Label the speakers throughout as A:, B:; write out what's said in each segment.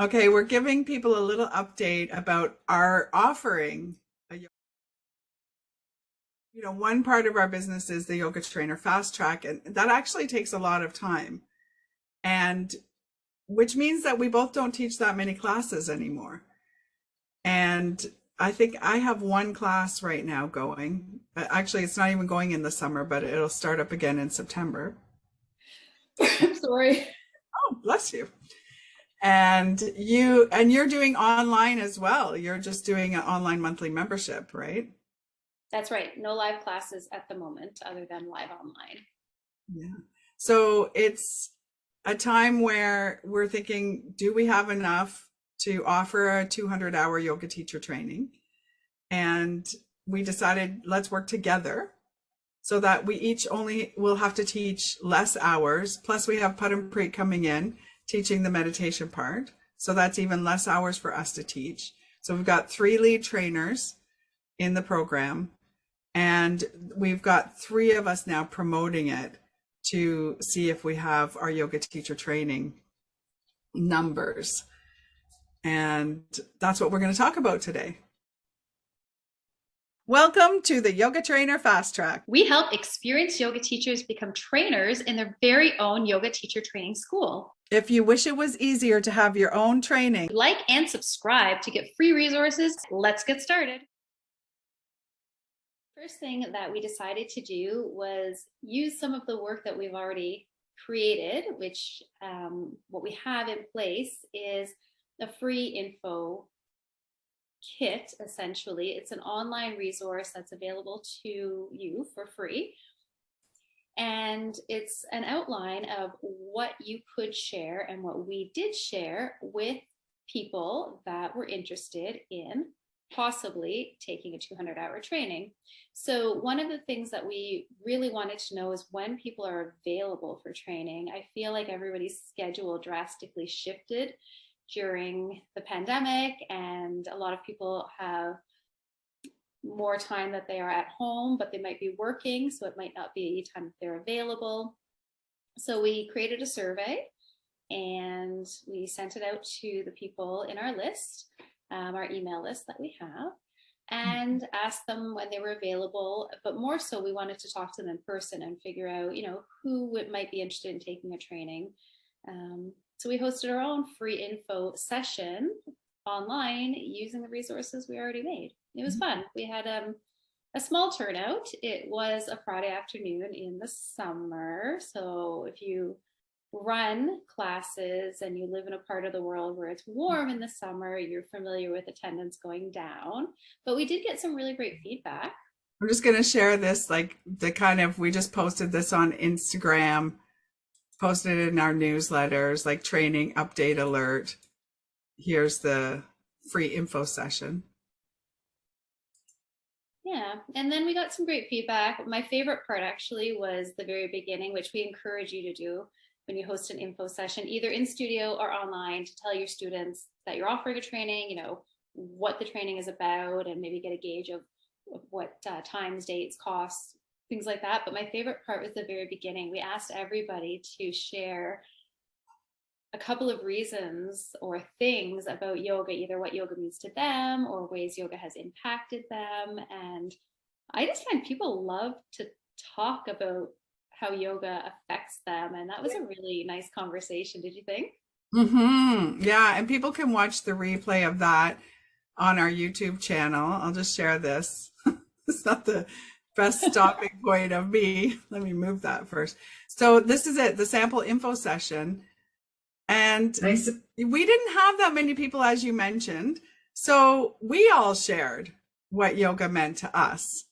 A: Okay, we're giving people a little update about our offering. One part of our business is the yoga trainer fast track, and that actually takes a lot of time. And which means that we both don't teach that many classes anymore. And I think I have one class right now going. Actually, it's not even going in the summer, but it'll start up again in September.
B: Sorry.
A: Oh, bless you. And you're doing online as well. You're just doing an online monthly membership, right?
B: That's right. No live classes at the moment other than live online.
A: Yeah. So it's a time where we're thinking, do we have enough to offer a 200-hour yoga teacher training? And we decided let's work together so that we each only will have to teach less hours. Plus we have Padampreet coming in, teaching the meditation part. So that's even less hours for us to teach. So we've got 3 lead trainers in the program, and we've got 3 of us now promoting it to see if we have our yoga teacher training numbers. And that's what we're going to talk about today. Welcome to the Yoga Trainer Fast Track.
B: We help experienced yoga teachers become trainers in their very own yoga teacher training school.
A: If you wish it was easier to have your own training,
B: Like and subscribe to get free resources. Let's get started. First thing that we decided to do was use some of the work that we've already created, which what we have in place is a free info kit. Essentially, it's an online resource that's available to you for free, and it's an outline of what you could share and what we did share with people that were interested in possibly taking a 200-hour training. So one of the things that we really wanted to know is when people are available for training. I feel like everybody's schedule drastically shifted during the pandemic, and a lot of people have more time that they are at home, but they might be working, so it might not be time that they're available. So we created a survey and we sent it out to the people in our list, our email list that we have, and asked them when they were available. But more so, we wanted to talk to them in person and figure out, who might be interested in taking a training. So we hosted our own free info session online using the resources we already made. It was fun. We had a small turnout. It was a Friday afternoon in the summer. So if you run classes and you live in a part of the world where it's warm in the summer, you're familiar with attendance going down. But we did get some really great feedback.
A: I'm just going to share this, like we just posted this on Instagram, posted it in our newsletters, like training update alert. Here's the free info session.
B: Yeah, and then we got some great feedback. My favorite part actually was the very beginning, which we encourage you to do when you host an info session, either in studio or online, to tell your students that you're offering a training, what the training is about, and maybe get a gauge of what times, dates, costs, things like that. But my favorite part was the very beginning. We asked everybody to share a couple of reasons or things about yoga, either what yoga means to them or ways yoga has impacted them. And I just find people love to talk about how yoga affects them. And that was a really nice conversation. Did you think?
A: Yeah, and people can watch the replay of that on our YouTube channel. I'll just share this. It's not the best stopping point of me. Let me move that first. So this is it, the sample info session. And nice. We didn't have that many people, as you mentioned. So we all shared what yoga meant to us.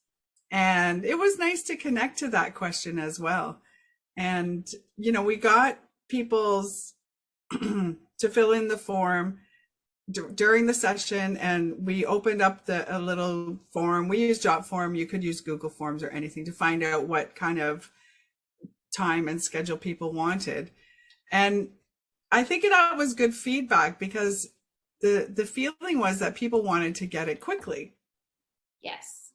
A: And it was nice to connect to that question as well. And, we got people's to fill in the form during the session, and we opened up a little form. We use Jotform. You could use Google Forms or anything to find out what kind of time and schedule people wanted. And I think that was good feedback because the feeling was that people wanted to get it quickly.
B: Yes.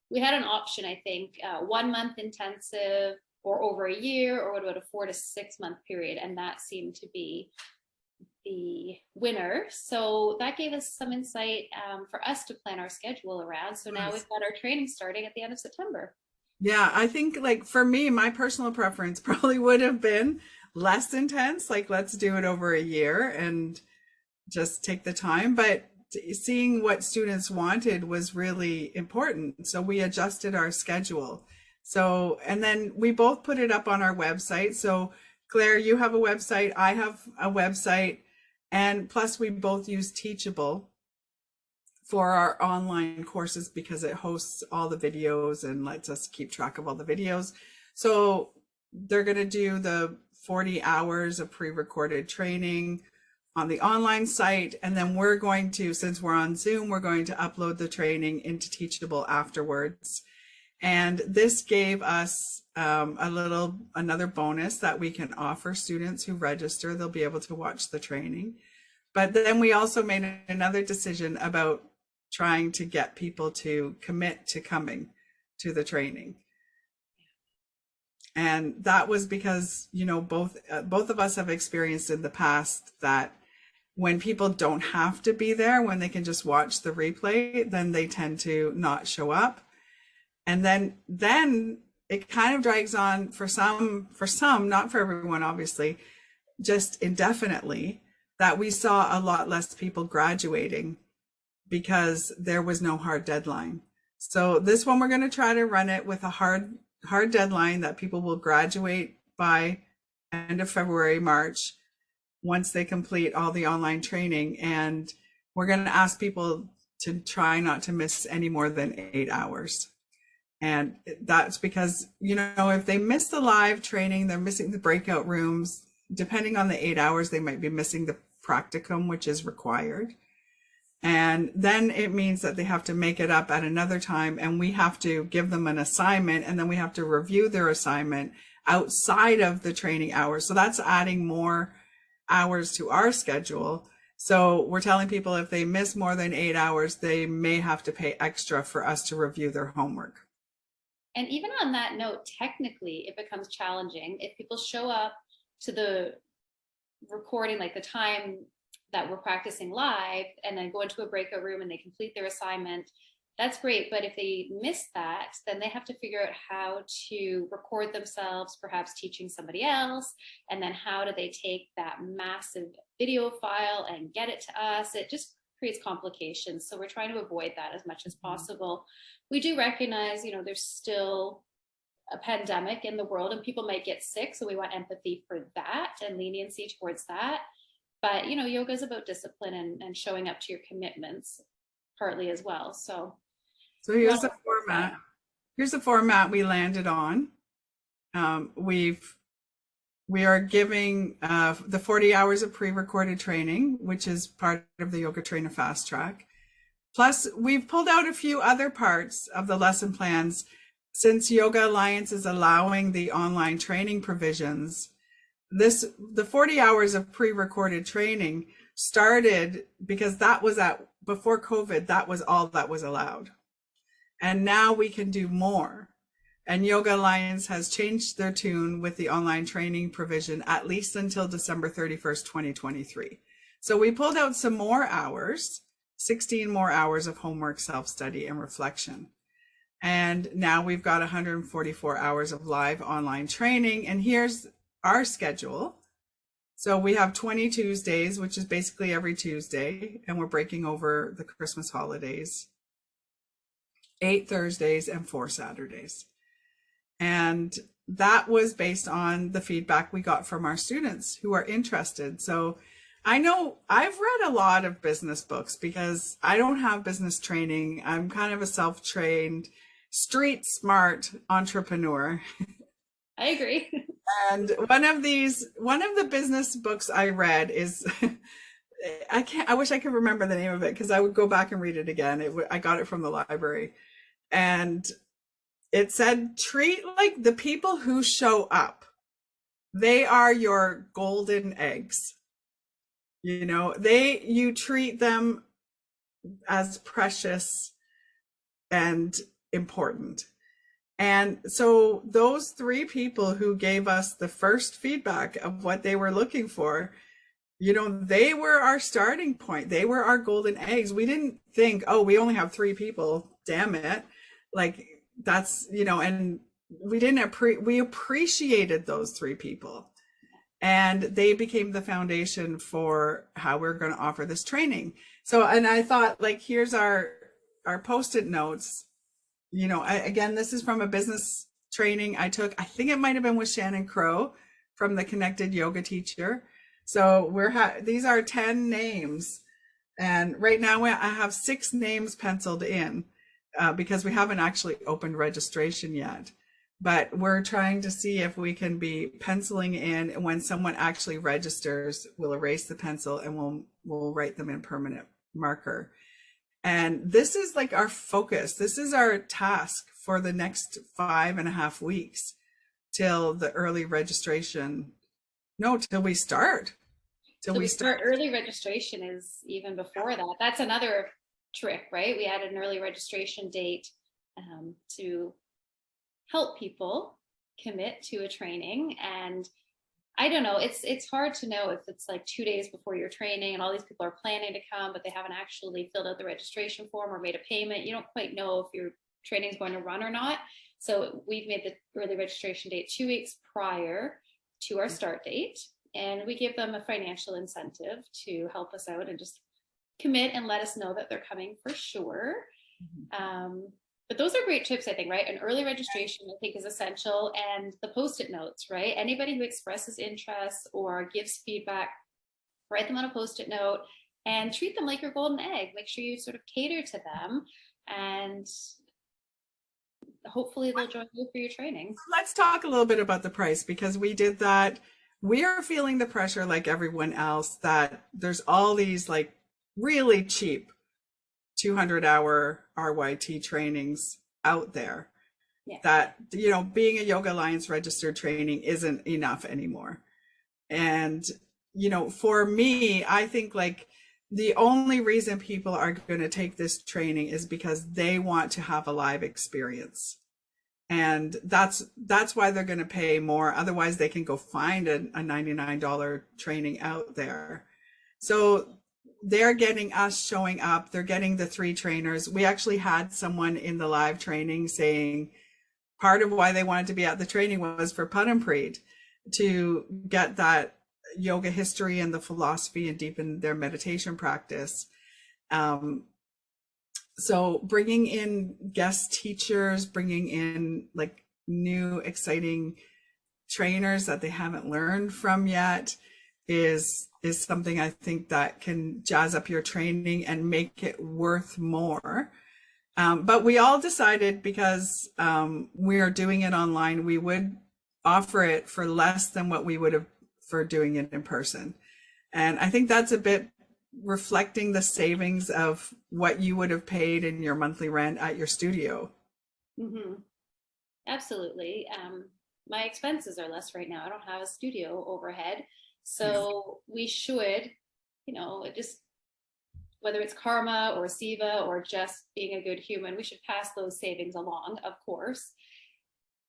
B: We had an option, I think, 1 month intensive or over a year, or what about a 4 to 6 month period? And that seemed to be the winner. So that gave us some insight for us to plan our schedule around. So now we've got our training starting at the end of September.
A: Yeah, I think like for me, my personal preference probably would have been less intense. Like, let's do it over a year and just take the time. But seeing what students wanted was really important. So we adjusted our schedule. So, and then we both put it up on our website. So, Claire, you have a website, I have a website, and plus we both use Teachable for our online courses because it hosts all the videos and lets us keep track of all the videos. So they're going to do the 40 hours of pre-recorded training on the online site. And then we're going to, since we're on Zoom, we're going to upload the training into Teachable afterwards. And this gave us another bonus that we can offer students who register. They'll be able to watch the training. But then we also made another decision about trying to get people to commit to coming to the training. And that was because, you know, both of us have experienced in the past that when people don't have to be there, when they can just watch the replay, then they tend to not show up. And then it kind of drags on for some, not for everyone, obviously, just indefinitely, that we saw a lot less people graduating because there was no hard deadline. So this one, we're going to try to run it with a hard deadline that people will graduate by end of February, March, once they complete all the online training. And we're going to ask people to try not to miss any more than 8 hours. And that's because, you know, if they miss the live training, they're missing the breakout rooms. Depending on the 8 hours, they might be missing the practicum, which is required. And then it means that they have to make it up at another time, and we have to give them an assignment, and then we have to review their assignment outside of the training hours. So that's adding more hours to our schedule. So we're telling people if they miss more than 8 hours, they may have to pay extra for us to review their homework.
B: And even on that note, technically, it becomes challenging if people show up to the recording, like the time that we're practicing live, and then go into a breakout room and they complete their assignment. That's great. But if they miss that, then they have to figure out how to record themselves, perhaps teaching somebody else. And then how do they take that massive video file and get it to us? It just creates complications. So we're trying to avoid that as much as possible. We do recognize, you know, there's still a pandemic in the world and people might get sick. So we want empathy for that and leniency towards that. But, you know, yoga is about discipline and showing up to your commitments partly as well. So
A: here's the format. Here's the format we landed on. We are giving the 40 hours of pre-recorded training, which is part of the Yoga Trainer Fast Track. Plus, we've pulled out a few other parts of the lesson plans. Since Yoga Alliance is allowing the online training provisions, the 40 hours of pre-recorded training started because that was before COVID, that was all that was allowed. And now we can do more. And Yoga Alliance has changed their tune with the online training provision, at least until December 31st, 2023. So we pulled out some more hours, 16 more hours of homework, self-study, and reflection. And now we've got 144 hours of live online training. And here's our schedule. So we have 20 Tuesdays, which is basically every Tuesday, and we're breaking over the Christmas holidays, 8 Thursdays and 4 Saturdays. And that was based on the feedback we got from our students who are interested. So I know I've read a lot of business books because I don't have business training. I'm kind of a self-trained, street smart entrepreneur.
B: I agree.
A: And one of the business books I read is, I wish I could remember the name of it because I would go back and read it again. I got it from the library. And it said, treat like the people who show up. They are your golden eggs. You know, you treat them as precious and important. And so those 3 people who gave us the first feedback of what they were looking for, you know, they were our starting point. They were our golden eggs. We didn't think, oh, we only have 3 people. Damn it. Like that's, you know, and we didn't we appreciated those 3 people. And they became the foundation for how we're going to offer this training. So, and I thought, like, here's our post-it notes. You know, again, this is from a business training I took. I think it might have been with Shannon Crow from the Connected Yoga Teacher. So these are 10 names, and right now I have 6 names penciled in because we haven't actually opened registration yet. But we're trying to see if we can be penciling in, and when someone actually registers, we'll erase the pencil and we'll write them in permanent marker. And this is like our focus. This is our task for the next 5.5 weeks till the early registration. No, till we start.
B: So we start early registration is even before that. That's another trick, right? We added an early registration date to help people commit to a training. And I don't know, it's hard to know if it's like 2 days before your training and all these people are planning to come, but they haven't actually filled out the registration form or made a payment. You don't quite know if your training is going to run or not. So we've made the early registration date 2 weeks prior to our start date. And we give them a financial incentive to help us out and just commit and let us know that they're coming for sure. But those are great tips, I think, right? An early registration, I think, is essential. And the post-it notes, right? Anybody who expresses interest or gives feedback, write them on a post-it note and treat them like your golden egg. Make sure you sort of cater to them, and hopefully they'll join you for your training.
A: Let's talk a little bit about the price, because we did that. We are feeling the pressure like everyone else that there's all these like really cheap 200-hour RYT trainings out there.
B: Yeah.
A: That, you know, being a Yoga Alliance registered training isn't enough anymore. And, you know, for me, I think like the only reason people are going to take this training is because they want to have a live experience. And that's why they're going to pay more. Otherwise, they can go find a $99 training out there. So they're getting us showing up. They're getting the 3 trainers. We actually had someone in the live training saying part of why they wanted to be at the training was for Punampreet, to get that yoga history and the philosophy and deepen their meditation practice. So bringing in guest teachers, bringing in like new exciting trainers that they haven't learned from yet is something I think that can jazz up your training and make it worth more. But we all decided, because we are doing it online, we would offer it for less than what we would have for doing it in person. And I think that's a bit reflecting the savings of what you would have paid in your monthly rent at your studio.
B: Mm-hmm. Absolutely. My expenses are less right now. I don't have a studio overhead. So we should, you know, just whether it's karma or Siva or just being a good human, we should pass those savings along, of course.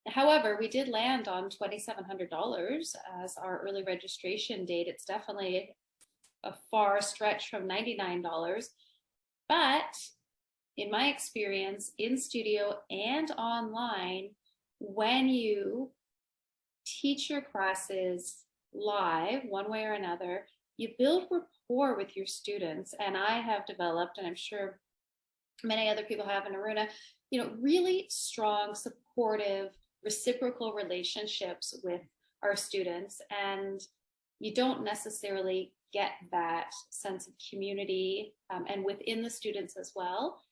B: However, we did land on $2,700 as our early registration date. It's definitely a far stretch from $99. But in my experience, in studio and online, when you teach your classes live, one way or another, you build rapport with your students. And I have developed, and I'm sure many other people have in Aruna, you know, really strong, supportive, reciprocal relationships with our students. And you don't necessarily get that sense of community and within the students as well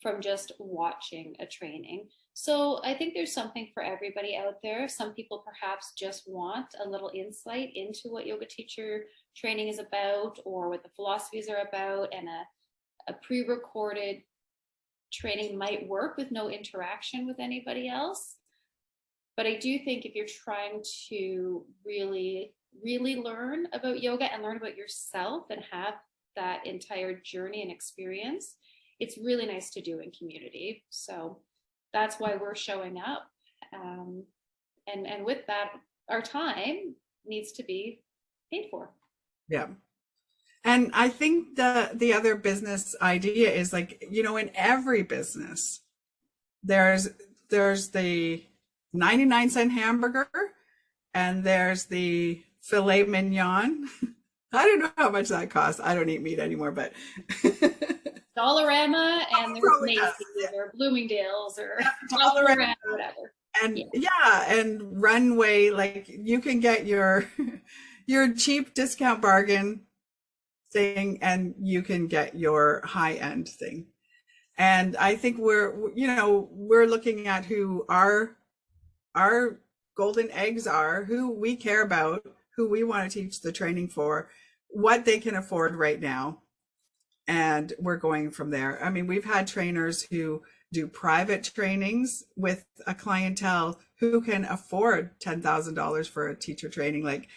B: from just watching a training. So I think there's something for everybody out there. Some people perhaps just want a little insight into what yoga teacher training is about or what the philosophies are about, and a pre-recorded training might work with no interaction with anybody else. But I do think if you're trying to really learn about yoga and learn about yourself and have that entire journey and experience, it's really nice to do in community. So that's why we're showing up. And with that, our time needs to be paid for.
A: Yeah. And I think the other business idea is like, you know, in every business, there's the 99-cent hamburger and there's the filet mignon. I don't know how much that costs. I don't eat meat anymore, but
B: Dollarama, and there's
A: probably does.
B: Macy's or Bloomingdale's or
A: Dollarama.
B: whatever.
A: And yeah, and Runway, like you can get your your cheap discount bargain thing and you can get your high end thing. And I think we're looking at who our golden eggs are, who we care about, who we want to teach the training for, what they can afford right now. And we're going from there. I mean, we've had trainers who do private trainings with a clientele who can afford $10,000 for a teacher training. Like,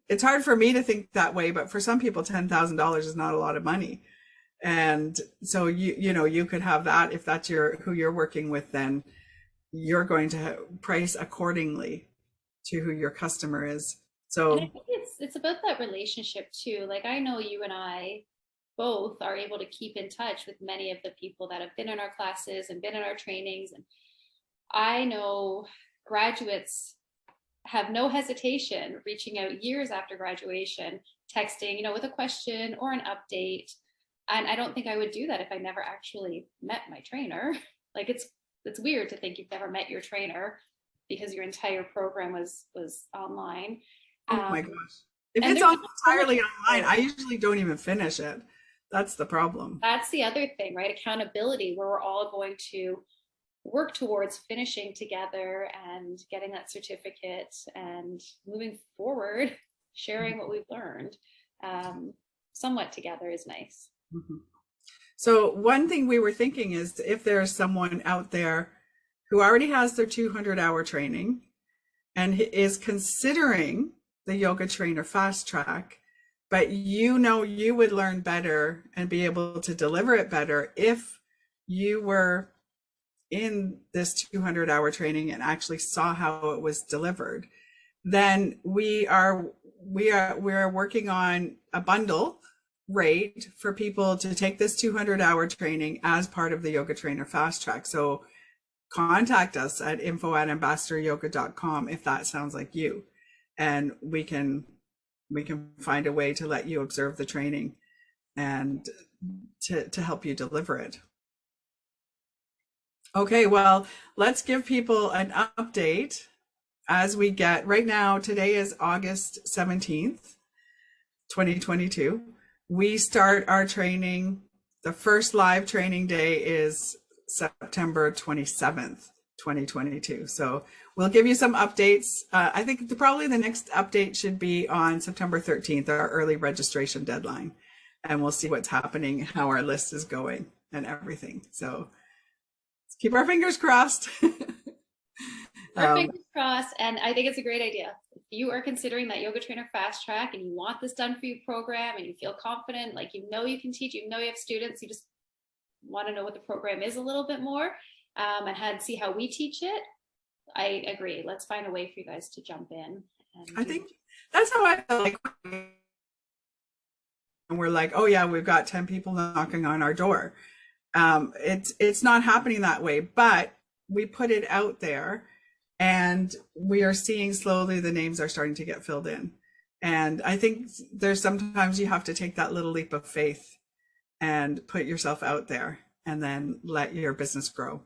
A: it's hard for me to think that way, but for some people, $10,000 is not a lot of money. And so you could have that if that's who you're working with, then you're going to price accordingly to who your customer is. So
B: and I think it's about that relationship too. Like, I know you and I both are able to keep in touch with many of the people that have been in our classes and been in our trainings. And I know graduates have no hesitation reaching out years after graduation, texting, you know, with a question or an update. And I don't think I would do that if I never actually met my trainer. Like, it's weird to think you've never met your trainer because your entire program was online.
A: Oh my gosh. If it's entirely online, I usually don't even finish it. That's the problem.
B: That's the other thing, right? Accountability, where we're all going to work towards finishing together and getting that certificate and moving forward, sharing what we've learned somewhat together is nice.
A: Mm-hmm. So one thing we were thinking is if there's someone out there who already has their 200-hour training and is considering the Yoga Trainer Fast Track, but you know you would learn better and be able to deliver it better if you were in this 200-hour training and actually saw how it was delivered, then we're working on a bundle rate for people to take this 200-hour training as part of the Yoga Trainer Fast Track. So contact us at info@ambassadoryoga.com if that sounds like you, and we can find a way to let you observe the training and to help you deliver it. Okay, well, let's give people an update as we get right now. Today is August 17th, 2022. We start our training. The first live training day is September 27th, 2022. So we'll give you some updates. I think probably the next update should be on September 13th, our early registration deadline. And we'll see what's happening, how our list is going and everything. So let's keep our fingers crossed.
B: Our fingers crossed. And I think it's a great idea. If you are considering that Yoga Trainer Fast Track and you want this done for you program and you feel confident, like you know you can teach, you know you have students, you just want to know what the program is a little bit more and see how we teach it, I agree. Let's find a way for you guys to jump in.
A: I think that's how I feel like. And we're like, oh yeah, we've got 10 people knocking on our door. It's not happening that way, but we put it out there and we are seeing slowly the names are starting to get filled in. And I think there's sometimes you have to take that little leap of faith and put yourself out there and then let your business grow.